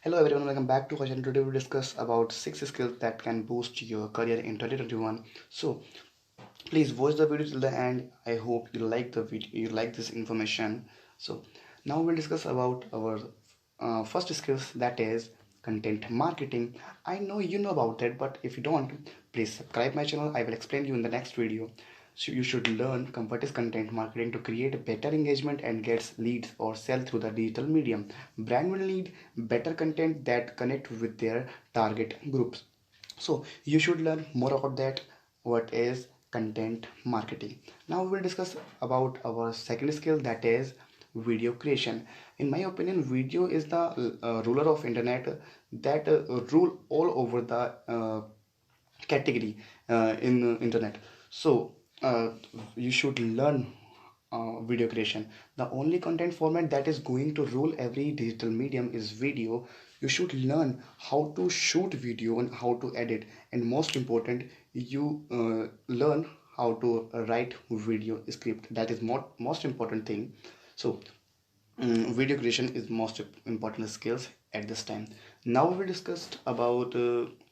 Hello everyone, welcome back to our channel. Today we discuss about 6 skills that can boost your career in 2021. So please watch the video till the end. I hope you like the video, you like this information. So now we'll discuss about our first skills, that is content marketing. I know you know about that, but if you don't, please subscribe my channel. I will explain you in the next video. So you should learn convertis content marketing to create better engagement and gets leads or sell through the digital medium. Brand will need better content that connect with their target groups. So you should learn more about that. What is content marketing? Now we will discuss about our second skill, that is video creation. In my opinion, video is the ruler of internet that rule all over the category in internet. So you should learn video creation. The only content format that is going to rule every digital medium is video. You should learn how to shoot video and how to edit, and most important, you learn how to write video script. That is most important thing. So video creation is most important skills at this time. Now we discussed about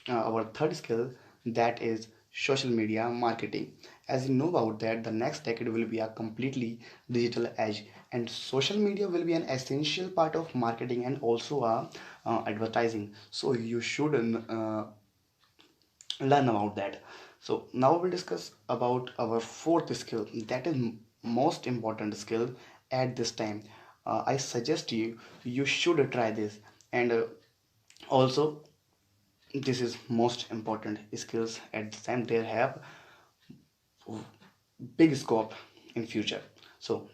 our third skill, that is social media marketing. As you know about that, the next decade will be a completely digital age, and social media will be an essential part of marketing and also advertising. So you should learn about that. So now we'll discuss about our fourth skill, that is most important skill at this time. I suggest you should try this, and also this is most important skills at the time. They have big scope in future. So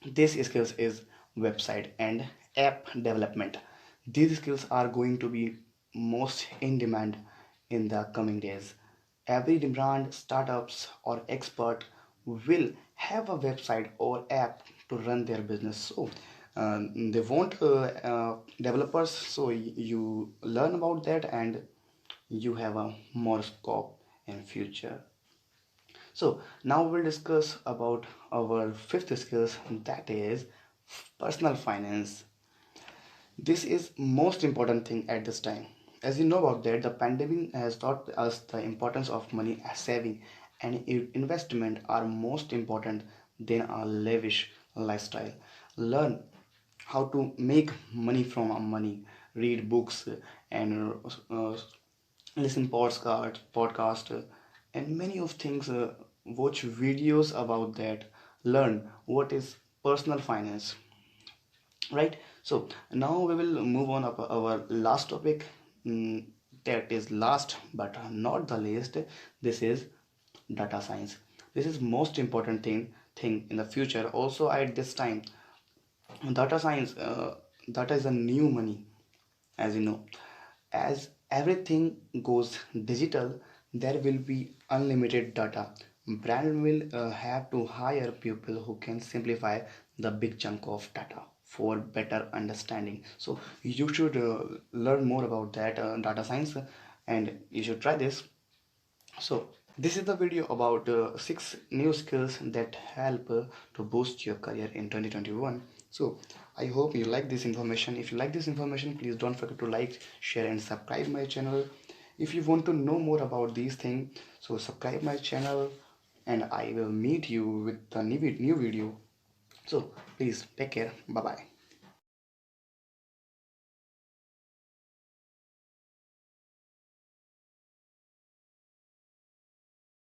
this skills is website and app development. These skills are going to be most in demand in the coming days. Every brand, startups or expert will have a website or app to run their business. So they want developers. So you learn about that, and you have a more scope in future. So now we'll discuss about our fifth skills, that is personal finance. This is most important thing at this time. As you know about that, the pandemic has taught us the importance of money saving and investment are most important than a lavish lifestyle. Learn how to make money from money, read books, and listen podcast, and many of things. Watch videos about that. Learn what is personal finance, right? So now we will move on up our last topic. That is last but not the least. This is data science. This is most important thing in the future. Also at this time, data science, data is a new money. As you know, as everything goes digital, there will be unlimited data. Brand will have to hire people who can simplify the big chunk of data for better understanding. So you should learn more about that data science, and you should try this. So this is the video about 6 new skills that help to boost your career in 2021. So I hope you like this information. If you like this information, please don't forget to like, share and subscribe my channel. If you want to know more about these things, so subscribe my channel, and I will meet you with the new video. So please take care. Bye bye.